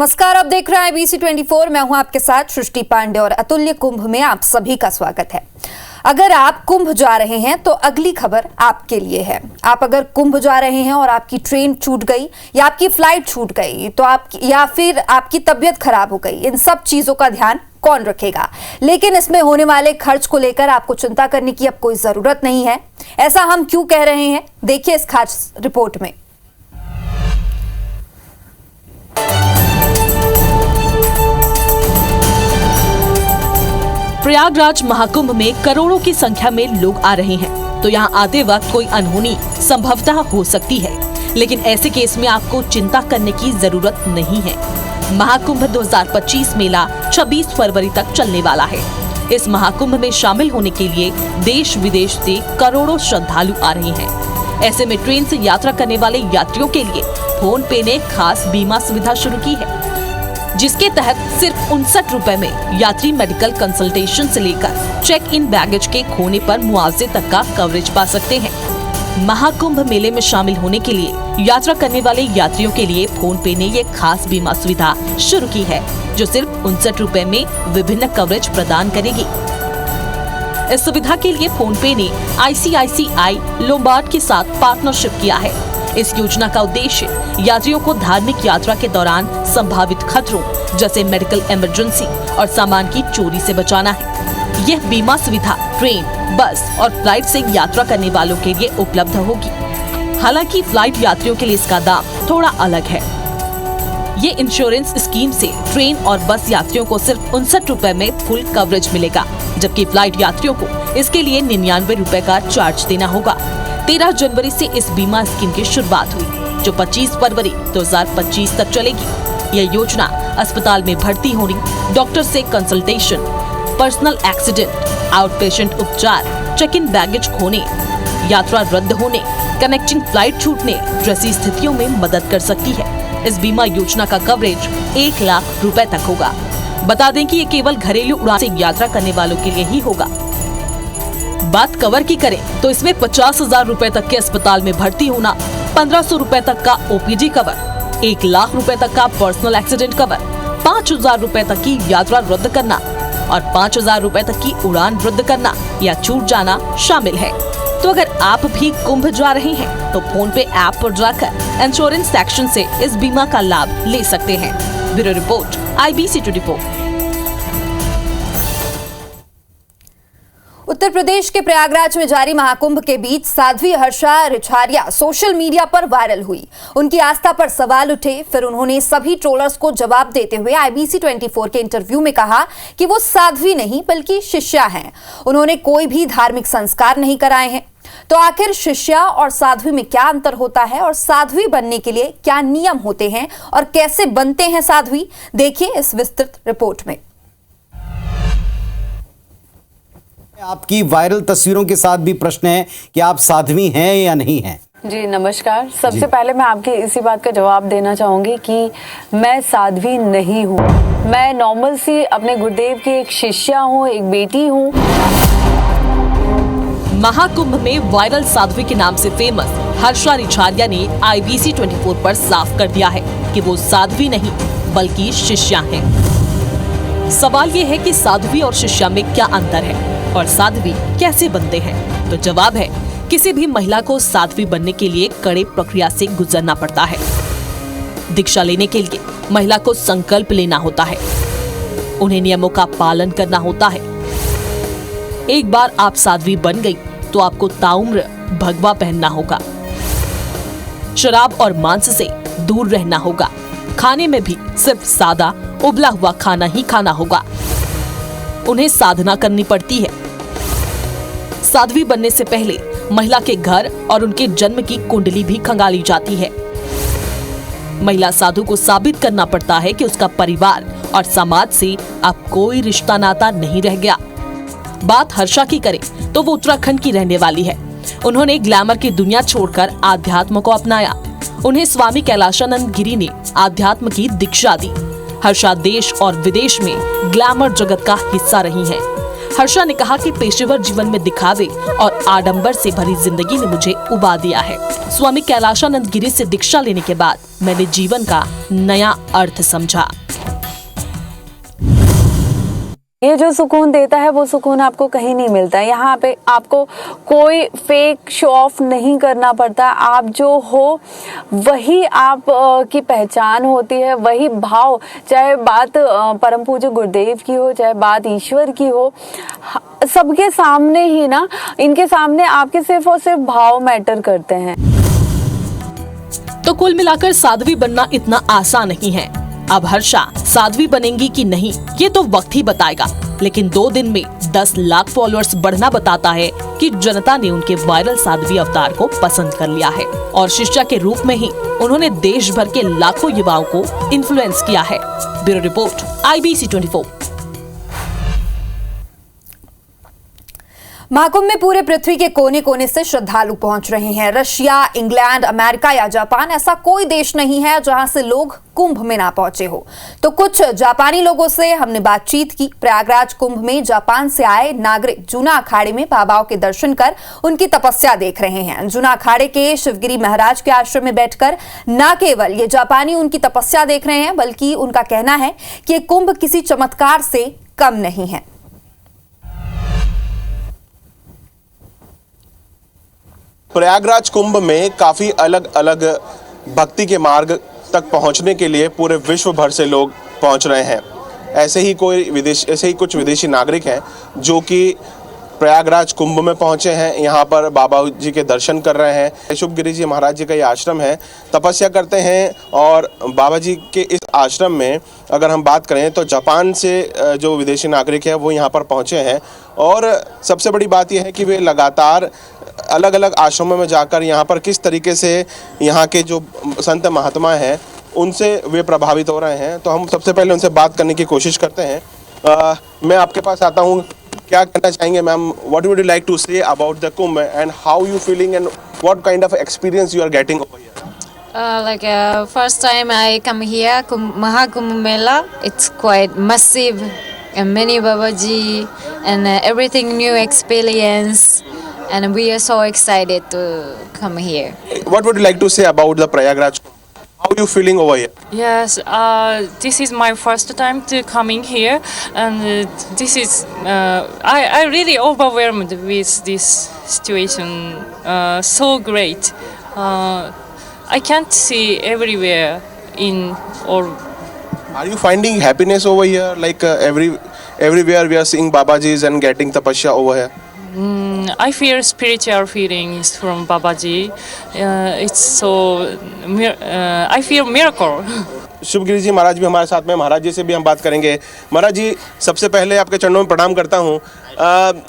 नमस्कार, आप देख रहे हैं IBC 24। मैं हूं आपके साथ सृष्टि पांडे और अतुल्य कुंभ में आप सभी का स्वागत है। अगर आप कुंभ जा रहे हैं तो अगली खबर आपके लिए है। आप अगर कुंभ जा रहे हैं और आपकी ट्रेन छूट गई या आपकी फ्लाइट छूट गई तो फिर आपकी तबीयत खराब हो गई, इन सब चीजों का ध्यान कौन रखेगा? लेकिन इसमें होने वाले खर्च को लेकर आपको चिंता करने की अब कोई जरूरत नहीं है। ऐसा हम क्यों कह रहे हैं, देखिए इस खास रिपोर्ट में। प्रयागराज महाकुंभ में करोड़ों की संख्या में लोग आ रहे हैं, तो यहाँ आते वक्त कोई अनहोनी संभवतः हो सकती है, लेकिन ऐसे केस में आपको चिंता करने की जरूरत नहीं है। महाकुंभ 2025 मेला 26 फरवरी तक चलने वाला है। इस महाकुंभ में शामिल होने के लिए देश विदेश से करोड़ों श्रद्धालु आ रहे हैं। ऐसे में ट्रेन से यात्रा करने वाले यात्रियों के लिए फोन पे ने खास बीमा सुविधा शुरू की है, जिसके तहत सिर्फ 59 रुपए में यात्री मेडिकल कंसल्टेशन से लेकर चेक इन बैगेज के खोने पर मुआवजे तक का कवरेज पा सकते हैं। महाकुंभ मेले में शामिल होने के लिए यात्रा करने वाले यात्रियों के लिए फोन पे ने ये खास बीमा सुविधा शुरू की है, जो सिर्फ 59 रुपए में विभिन्न कवरेज प्रदान करेगी। इस सुविधा के लिए फोन पे ने ICICI लोम्बार्ड के साथ पार्टनरशिप किया है। इस योजना का उद्देश्य यात्रियों को धार्मिक यात्रा के दौरान संभावित खतरों जैसे मेडिकल इमरजेंसी और सामान की चोरी से बचाना है। यह बीमा सुविधा ट्रेन, बस और फ्लाइट से यात्रा करने वालों के लिए उपलब्ध होगी। हालांकि फ्लाइट यात्रियों के लिए इसका दाम थोड़ा अलग है। ये इंश्योरेंस स्कीम से ट्रेन और बस यात्रियों को सिर्फ 59 रुपए में फुल कवरेज मिलेगा, जबकि फ्लाइट यात्रियों को इसके लिए 99 रुपए का चार्ज देना होगा। 13 जनवरी से इस बीमा स्कीम की शुरुआत हुई, जो 25 फरवरी 2025 तक चलेगी। यह योजना अस्पताल में भर्ती होने, डॉक्टर से consultation, personal accident, out patient उपचार, चेक इन बैगेज खोने, यात्रा रद्द होने, कनेक्टिंग फ्लाइट छूटने जैसी स्थितियों में मदद कर सकती है। इस बीमा योजना का कवरेज 1 लाख रुपए तक होगा। बता दें कि ये केवल घरेलू उड़ान से यात्रा करने वालों के लिए ही होगा। बात कवर की करें तो इसमें 50,000 रुपए तक के अस्पताल में भर्ती होना, 1500 रुपए तक का OPD कवर, 1 लाख रुपए तक का पर्सनल एक्सीडेंट कवर, 5,000 रुपए तक की यात्रा रद्द करना और 5,000 रुपए तक की उड़ान रद्द करना या छूट जाना शामिल है। तो अगर आप भी कुंभ जा रहे हैं तो फोन पे ऐप पर जाकर इंश्योरेंस सेक्शन से इस बीमा का लाभ ले सकते हैं। Bureau report, IBC 24। Uttar Pradesh के प्रयागराज में जारी महाकुंभ के बीच साध्वी हर्षा रिछारिया सोशल मीडिया पर वायरल हुई। उनकी आस्था पर सवाल उठे, फिर उन्होंने सभी ट्रोलर्स को जवाब देते हुए IBC 24 के इंटरव्यू में कहा कि वो साध्वी नहीं बल्कि शिष्या हैं। उन्होंने कोई भी धार्मिक संस्कार नहीं कराए हैं। तो आखिर शिष्या और साध्वी में क्या अंतर होता है और साध्वी बनने के लिए क्या नियम होते हैं और कैसे बनते हैं साध्वी, देखिए इस विस्तृत रिपोर्ट में। आपकी वायरल तस्वीरों के साथ भी प्रश्न है कि आप साध्वी हैं या नहीं हैं? जी नमस्कार। सबसे पहले मैं आपके इसी बात का जवाब देना चाहूंगी कि मैं साध्वी नहीं हूँ। मैं नॉर्मल सी अपने गुरुदेव की एक शिष्या हूँ, एक बेटी हूँ। महाकुंभ में वायरल साध्वी के नाम से फेमस हर्षा रिछारिया ने IBC 24 पर साफ कर दिया है कि वो साध्वी नहीं बल्कि शिष्या हैं। सवाल ये है कि साध्वी और शिष्या में क्या अंतर है और साध्वी कैसे बनते हैं? तो जवाब है, किसी भी महिला को साध्वी बनने के लिए कड़े प्रक्रिया से गुजरना पड़ता है। दीक्षा लेने के लिए महिला को संकल्प लेना होता है, उन्हें नियमों का पालन करना होता है। एक बार आप साध्वी बन गई तो आपको ताउम्र भगवा पहनना होगा, शराब और मांस से दूर रहना होगा, खाने में भी सिर्फ सादा उबला हुआ खाना ही खाना होगा। उन्हें साधना करनी पड़ती है। साध्वी बनने से पहले महिला के घर और उनके जन्म की कुंडली भी खंगाली जाती है। महिला साधु को साबित करना पड़ता है कि उसका परिवार और समाज से अब कोई रिश्ता नाता नहीं रह गया। बात हर्षा की करें तो वो उत्तराखंड की रहने वाली है। उन्होंने ग्लैमर की दुनिया छोड़कर आध्यात्म को अपनाया। उन्हें स्वामी कैलाशानंद गिरी ने आध्यात्म की दीक्षा दी। हर्षा देश और विदेश में ग्लैमर जगत का हिस्सा रही हैं। हर्षा ने कहा कि पेशेवर जीवन में दिखावे और आडंबर से भरी जिंदगी ने मुझे उबा दिया है। स्वामी कैलाशानंद गिरी से दीक्षा लेने के बाद मैंने जीवन का नया अर्थ समझा। ये जो सुकून देता है वो सुकून आपको कहीं नहीं मिलता। यहाँ पे आपको कोई फेक शो ऑफ नहीं करना पड़ता। आप जो हो वही आप की पहचान होती है, वही भाव, चाहे बात परम पूज्य गुरुदेव की हो, चाहे बात ईश्वर की हो, सबके सामने ही ना, इनके सामने आपके सिर्फ और सिर्फ भाव मैटर करते हैं। तो कुल मिलाकर साध्वी बनना इतना आसान नहीं है। अब हर्षा साध्वी बनेंगी कि नहीं ये तो वक्त ही बताएगा, लेकिन 2 दिन में 10 लाख फॉलोअर्स बढ़ना बताता है कि जनता ने उनके वायरल साध्वी अवतार को पसंद कर लिया है और शिष्या के रूप में ही उन्होंने देश भर के लाखों युवाओं को इन्फ्लुएंस किया है। Bureau report, IBC 24। महाकुंभ में पूरे पृथ्वी के कोने कोने से श्रद्धालु पहुंच रहे हैं। रशिया, इंग्लैंड, अमेरिका या जापान, ऐसा कोई देश नहीं है जहां से लोग कुंभ में ना पहुंचे हो। तो कुछ जापानी लोगों से हमने बातचीत की। प्रयागराज कुंभ में जापान से आए नागरिक जूना अखाड़े में बाबाओं के दर्शन कर उनकी तपस्या देख रहे हैं। जूना अखाड़े के शिवगिरी महाराज के आश्रम में बैठकर न केवल ये जापानी उनकी तपस्या देख रहे हैं, बल्कि उनका कहना है कि कुंभ किसी चमत्कार से कम नहीं है। प्रयागराज कुंभ में काफ़ी अलग अलग भक्ति के मार्ग तक पहुंचने के लिए पूरे विश्व भर से लोग पहुंच रहे हैं। ऐसे ही कुछ विदेशी नागरिक हैं जो कि प्रयागराज कुंभ में पहुंचे हैं, यहाँ पर बाबा जी के दर्शन कर रहे हैं। शुभगिरी जी महाराज जी का ये आश्रम है, तपस्या करते हैं। और बाबा जी के इस आश्रम में अगर हम बात करें तो जापान से जो विदेशी नागरिक है वो यहाँ पर पहुँचे हैं। और सबसे बड़ी बात यह है कि वे लगातार अलग अलग आश्रमों में जाकर यहाँ पर किस तरीके से यहाँ के जो संत महात्मा हैं उनसे वे प्रभावित हो रहे हैं। तो हम सबसे पहले उनसे बात करने की कोशिश करते हैं। मैं आपके पास आता हूँ, क्या कहना चाहेंगे ma'am? What would you like to say about the Kumbh and how you feeling and what kind of experience you are getting over here? First time I come here, Mahakumbh Mela, it's quite massive and many Babaji and everything new experience, and we are so excited to come here. What would you like to say about the Prayagraj? How are you feeling over here? Yes, this is my first time to coming here, and this is I really overwhelmed with this situation. So great. I can't see everywhere in or. Are you finding happiness over here? Like everywhere we are seeing Babajis and getting tapasya over here. I feel spiritual feelings from Babaji. It's so. I feel miracle. शुभगिरी जी महाराज भी हमारे साथ में, महाराज जी से भी हम बात करेंगे। महाराज जी, सबसे पहले आपके चरणों में प्रणाम करता हूँ।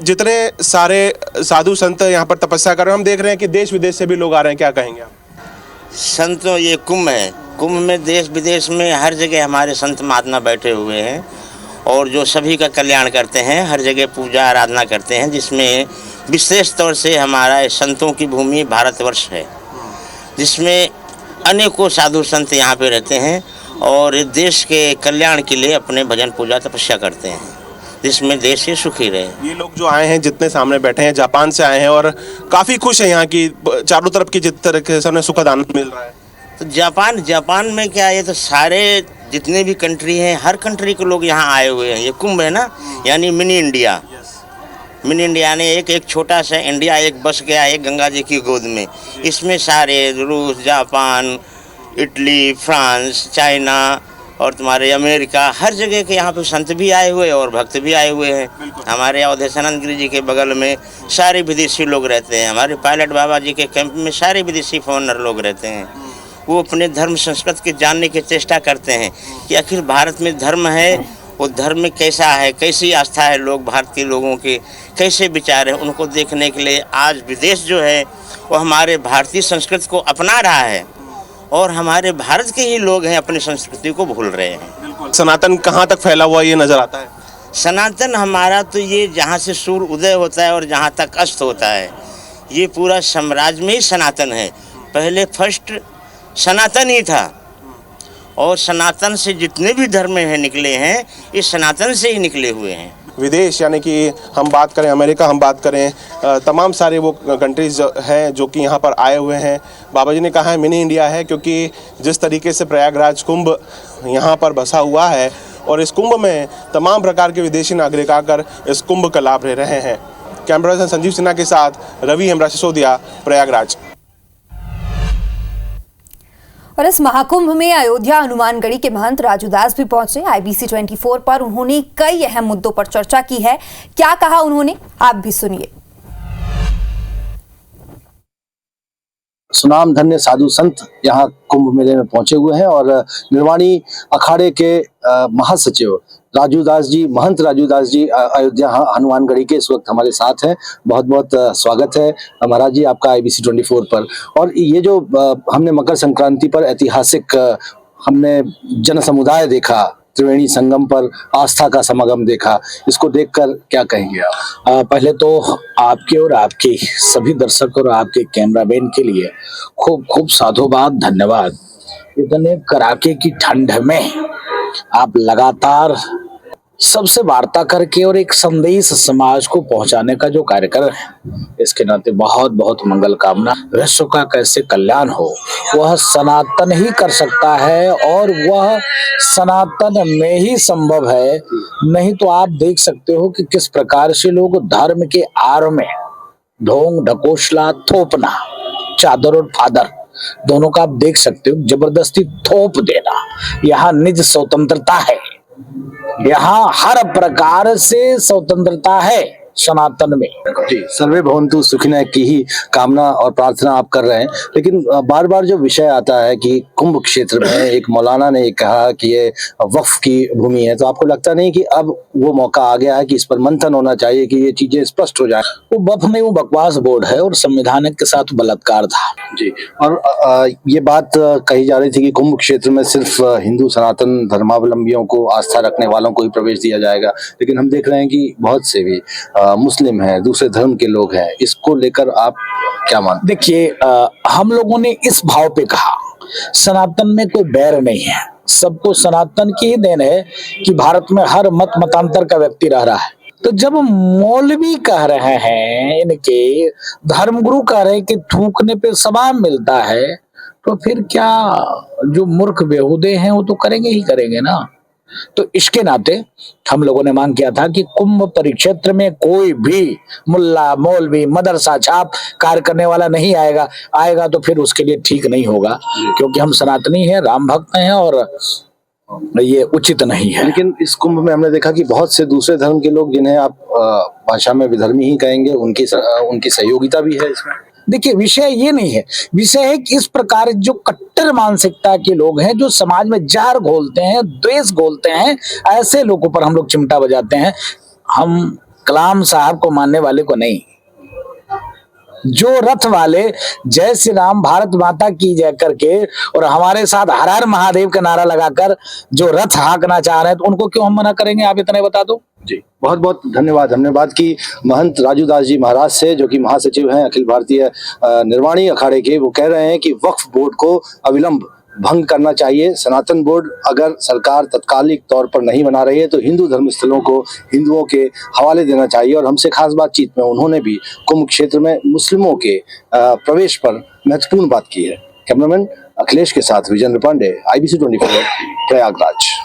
जितने सारे साधु संत यहाँ पर तपस्या कर रहे हैं, हम देख रहे हैं कि देश विदेश से भी लोग आ रहे हैं, क्या कहेंगे आप? संतों, ये कुंभ है, कुंभ में देश विदेश में हर जगह हमारे संत महात्मा बैठे हुए हैं और जो सभी का कल्याण करते हैं, हर जगह पूजा आराधना करते हैं, जिसमें विशेष तौर से हमारा संतों की भूमि भारतवर्ष है, जिसमें अनेकों साधु संत यहाँ पे रहते हैं और देश के कल्याण के लिए अपने भजन पूजा तपस्या करते हैं, जिसमें देश ही सुखी रहे। ये लोग जो आए हैं, जितने सामने बैठे हैं, जापान से आए हैं और काफ़ी खुश हैं यहाँ की चारों तरफ की जिस तरह से उन्हें सुखद आनंद मिल रहा है। तो जापान में क्या, ये तो सारे जितने भी कंट्री हैं, हर कंट्री के लोग यहाँ आए हुए हैं। ये कुंभ है ना, यानी मिनी इंडिया। मिनी इंडिया ने एक छोटा सा इंडिया एक बस गया है गंगा जी की गोद में। इसमें सारे रूस, जापान, इटली, फ्रांस, चाइना और तुम्हारे अमेरिका, हर जगह के यहाँ पे संत भी आए हुए और भक्त भी आए हुए हैं। हमारे अवधेशानंद गिरी जी के बगल में सारे विदेशी लोग रहते हैं। हमारे पायलट बाबा जी के कैंप में सारे विदेशी फॉरेनर लोग रहते हैं। वो अपने धर्म संस्कृति के जानने की चेष्टा करते हैं कि आखिर भारत में धर्म है, वो धर्म में कैसा है, कैसी आस्था है, लोग भारतीय लोगों के कैसे विचार हैं, उनको देखने के लिए आज विदेश जो है वो हमारे भारतीय संस्कृति को अपना रहा है और हमारे भारत के ही लोग हैं अपनी संस्कृति को भूल रहे हैं। सनातन कहाँ तक फैला हुआ ये नजर आता है? सनातन हमारा तो ये जहाँ से सूर्य उदय होता है और जहाँ तक अस्त होता है, ये पूरा साम्राज्य में ही सनातन है। पहले फर्स्ट सनातन ही था और सनातन से जितने भी धर्म हैं निकले हैं, ये सनातन से ही निकले हुए हैं। विदेश यानी कि हम बात करें अमेरिका, हम बात करें तमाम सारे वो कंट्रीज़ हैं जो कि यहाँ पर आए हुए हैं। बाबा जी ने कहा है मिनी इंडिया है, क्योंकि जिस तरीके से प्रयागराज कुंभ यहाँ पर बसा हुआ है और इस कुंभ में तमाम प्रकार के विदेशी नागरिक आकर इस कुंभ का लाभ ले रहे हैं। कैमरा पर्सन संजीव सिन्हा के साथ रवि हेमराज सिसोदिया, प्रयागराज। और इस महाकुंभ में अयोध्या हनुमानगढ़ी के महंत राजू दास भी पहुंचे। IBC 24 पर उन्होंने कई अहम मुद्दों पर चर्चा की है। क्या कहा उन्होंने, आप भी सुनिए। सुनाम धन्य साधु संत यहाँ कुंभ मेले में पहुंचे हुए हैं और निर्वाणी अखाड़े के महासचिव राजू दास जी, महंत राजू दास जी अयोध्या हनुमानगढ़ी के इस वक्त हमारे साथ हैं। बहुत बहुत स्वागत है महाराज जी आपका IBC 24 पर। और ये जो हमने मकर संक्रांति पर ऐतिहासिक हमने जन समुदाय देखा, त्रिवेणी संगम पर आस्था का समागम देखा, इसको देखकर क्या कहेंगे आप? पहले तो आपके और आपके सभी दर्शकों और आपके कैमरामैन के लिए खूब खूब साधुवाद, धन्यवाद। इतने कड़ाके की ठंड में आप लगातार सबसे वार्ता करके और एक संदेश समाज को पहुंचाने का जो कार्य कर रहे हैं, इसके नाते बहुत बहुत मंगल कामना। विश्व का कैसे कल्याण हो वह सनातन ही कर सकता है और वह सनातन में ही संभव है। नहीं तो आप देख सकते हो कि किस प्रकार से लोग धर्म के आड़ में ढोंग ढकोसला थोपना, चादर और फादर दोनों का आप देख सकते हो, जबरदस्ती थोप देना। यहाँ निज स्वतंत्रता है, यहाँ हर प्रकार से स्वतंत्रता है सनातन में। जी, सर्वे भवन्तु सुखिनः की ही कामना और प्रार्थना आप कर रहे हैं। लेकिन बार बार जो विषय आता है कि कुंभ क्षेत्र में, एक मौलाना ने कहा कि ये वक्फ की भूमि है, तो आपको लगता नहीं कि अब वो मौका आ गया है कि इस पर मंथन होना चाहिए कि ये चीजें स्पष्ट हो जाए? वो वक्फ में वो बकवास बोर्ड है और संविधान के साथ बलात्कार था। जी, और ये बात कही जा रही थी कि कुंभ क्षेत्र में सिर्फ हिंदू सनातन धर्मावलंबियों को, आस्था रखने वालों को ही प्रवेश दिया जाएगा, लेकिन हम देख रहे हैं कि बहुत से भी मुस्लिम हैं, दूसरे धर्म के लोग हैं। इसको लेकर आप क्या मानते? देखिए, हम लोगों ने इस भाव पे कहा सनातन में कोई बैर नहीं है, सबको सनातन की ही देन है कि भारत में हर मत मतांतर का व्यक्ति रह रहा है। तो जब मौलवी कह रहे हैं, इनके धर्मगुरु कह रहे हैं कि थूकने पे सवाब मिलता है, तो फिर क्या जो मूर्ख बेहुदे हैं वो तो करेंगे ही करेंगे ना। तो इसके नाते हम लोगों ने मांग किया था कि कुंभ परिक्षेत्र में कोई भी मुल्ला, मौलवी, मदरसा छाप कार्य करने वाला नहीं आएगा तो फिर उसके लिए ठीक नहीं होगा, क्योंकि हम सनातनी हैं, राम भक्त हैं और ये उचित नहीं है। लेकिन इस कुंभ में हमने देखा कि बहुत से दूसरे धर्म के लोग, जिन्हें आप भाषा में विधर्मी ही कहेंगे, उनकी सहयोगिता भी है इसमें। देखिए, विषय ये नहीं है, विषय है कि इस प्रकार जो कट्टर मानसिकता के लोग हैं, जो समाज में जहर घोलते हैं, द्वेष घोलते हैं, ऐसे लोगों पर हम लोग चिमटा बजाते हैं। हम कलाम साहब को मानने वाले को नहीं, जो रथ वाले जय श्री राम भारत माता की जय करके और हमारे साथ हर हर महादेव का नारा लगाकर जो रथ हाँकना चाह रहे हैं, तो उनको क्यों हम मना करेंगे? आप इतने बता दो। जी, बहुत बहुत धन्यवाद। हमने बात की महंत राजू दास जी महाराज से, जो कि महासचिव हैं अखिल भारतीय निर्वाणी अखाड़े के। वो कह रहे हैं कि वक्फ बोर्ड को अविलंब भंग करना चाहिए। सनातन बोर्ड अगर सरकार तत्कालिक तौर पर नहीं बना रही है तो हिंदू धर्म स्थलों को हिंदुओं के हवाले देना चाहिए। और हमसे खास बातचीत में उन्होंने भी कुंभ क्षेत्र में मुस्लिमों के प्रवेश पर महत्वपूर्ण बात की है। कैमरामैन अखिलेश के साथ विजेंद्र पांडे, IBC 24 प्रयागराज।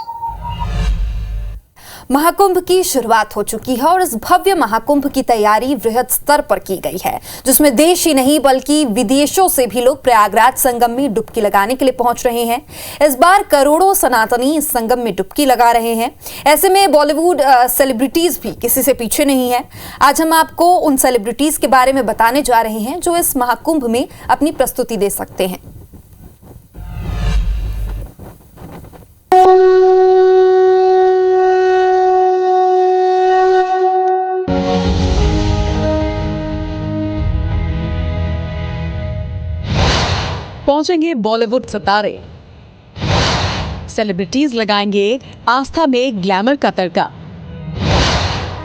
महाकुंभ की शुरुआत हो चुकी है और इस भव्य महाकुंभ की तैयारी वृहद स्तर पर की गई है, जिसमें देश ही नहीं बल्कि विदेशों से भी लोग प्रयागराज संगम में डुबकी लगाने के लिए पहुंच रहे हैं। इस बार करोड़ों सनातनी इस संगम में डुबकी लगा रहे हैं। ऐसे में बॉलीवुड सेलिब्रिटीज भी किसी से पीछे नहीं है। आज हम आपको उन सेलिब्रिटीज के बारे में बताने जा रहे हैं जो इस महाकुंभ में अपनी प्रस्तुति दे सकते हैं। पहुंचेंगे बॉलीवुड सितारे, सेलिब्रिटीज लगाएंगे आस्था में ग्लैमर का तड़का,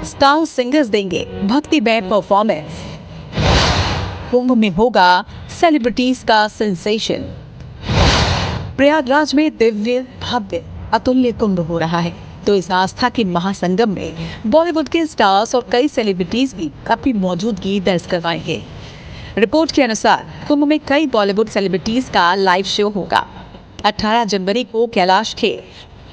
स्टार सिंगर्स देंगे भक्तिमय परफॉर्मेंस। कुंभ में होगा सेलिब्रिटीज का सेंसेशन। प्रयागराज में दिव्य भव्य अतुल्य कुंभ हो रहा है, तो इस आस्था के महासंगम में बॉलीवुड के स्टार्स और कई सेलिब्रिटीज भी अपनी मौजूदगी दर्ज करवाएंगे। रिपोर्ट के अनुसार कुंभ में कई बॉलीवुड सेलिब्रिटीज का लाइव शो होगा। 18 जनवरी को कैलाश खेर,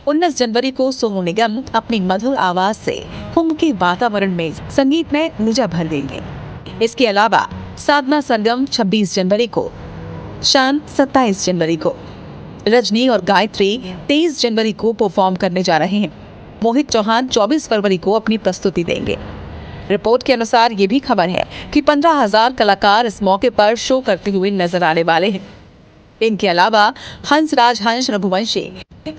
19 जनवरी को सोनू निगम अपनी मधुर आवाज से कुंभ के वातावरण में संगीत में ऊर्जा भर देंगे। इसके अलावा साधना सरगम 26 जनवरी को, शान 27 जनवरी को, रजनी और गायत्री 23 जनवरी को परफॉर्म करने जा रहे हैं। मोहित चौहान 24 फरवरी को अपनी प्रस्तुति देंगे। रिपोर्ट के अनुसार ये भी खबर है कि 15,000 कलाकार इस मौके पर शो करते हुए नजर आने वाले हैं। इनके अलावा हंसराज हंस रघुवंशी,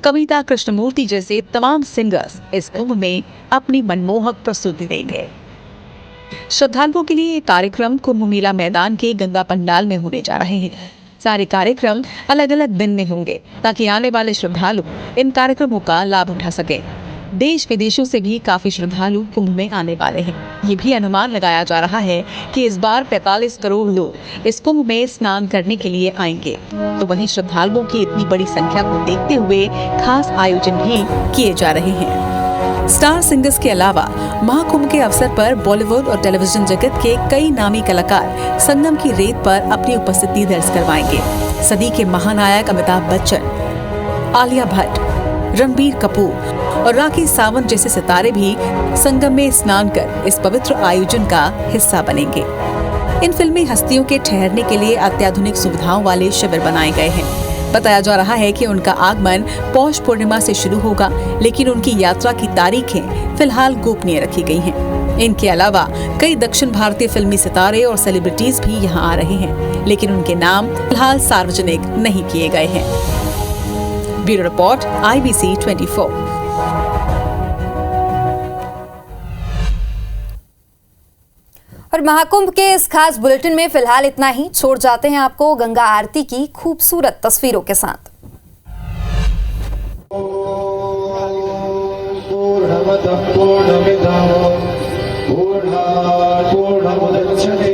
कविता कृष्णमूर्ति जैसे तमाम सिंगर्स इस कुंभ में अपनी मनमोहक प्रस्तुति देंगे। श्रद्धालुओं के लिए ये कार्यक्रम कुंभ मेला मैदान के गंगा पंडाल में होने जा रहे हैं। सारे कार्यक्रम अलग अलग दिन में होंगे ताकि आने वाले श्रद्धालु इन कार्यक्रमों का लाभ उठा सके। देश विदेशों से भी काफी श्रद्धालु कुंभ में आने वाले हैं। ये भी अनुमान लगाया जा रहा है कि इस बार 45 करोड़ लोग इस कुंभ में स्नान करने के लिए आएंगे। तो वहीं श्रद्धालुओं की इतनी बड़ी संख्या को देखते हुए खास आयोजन भी किए जा रहे हैं। स्टार सिंगर्स के अलावा महाकुंभ के अवसर पर बॉलीवुड और टेलीविजन जगत के कई नामी कलाकार संगम की रेत पर अपनी उपस्थिति दर्ज करवाएंगे। सदी के महानायक अमिताभ बच्चन, आलिया भट्ट, रणबीर कपूर और राखी सावंत जैसे सितारे भी संगम में स्नान कर इस पवित्र आयोजन का हिस्सा बनेंगे। इन फिल्मी हस्तियों के ठहरने के लिए अत्याधुनिक सुविधाओं वाले शिविर बनाए गए हैं। बताया जा रहा है कि उनका आगमन पौष पूर्णिमा से शुरू होगा, लेकिन उनकी यात्रा की तारीखें फिलहाल गोपनीय रखी गई हैं। इनके अलावा कई दक्षिण भारतीय फिल्मी सितारे और सेलिब्रिटीज भी यहां आ रहे हैं, लेकिन उनके नाम फिलहाल सार्वजनिक नहीं किए गए हैं। Bureau report, IBC 24। और महाकुंभ के इस खास बुलेटिन में फिलहाल इतना ही। छोड़ जाते हैं आपको गंगा आरती की खूबसूरत तस्वीरों के साथ। पूर्णमदः पूर्णमुदच्यते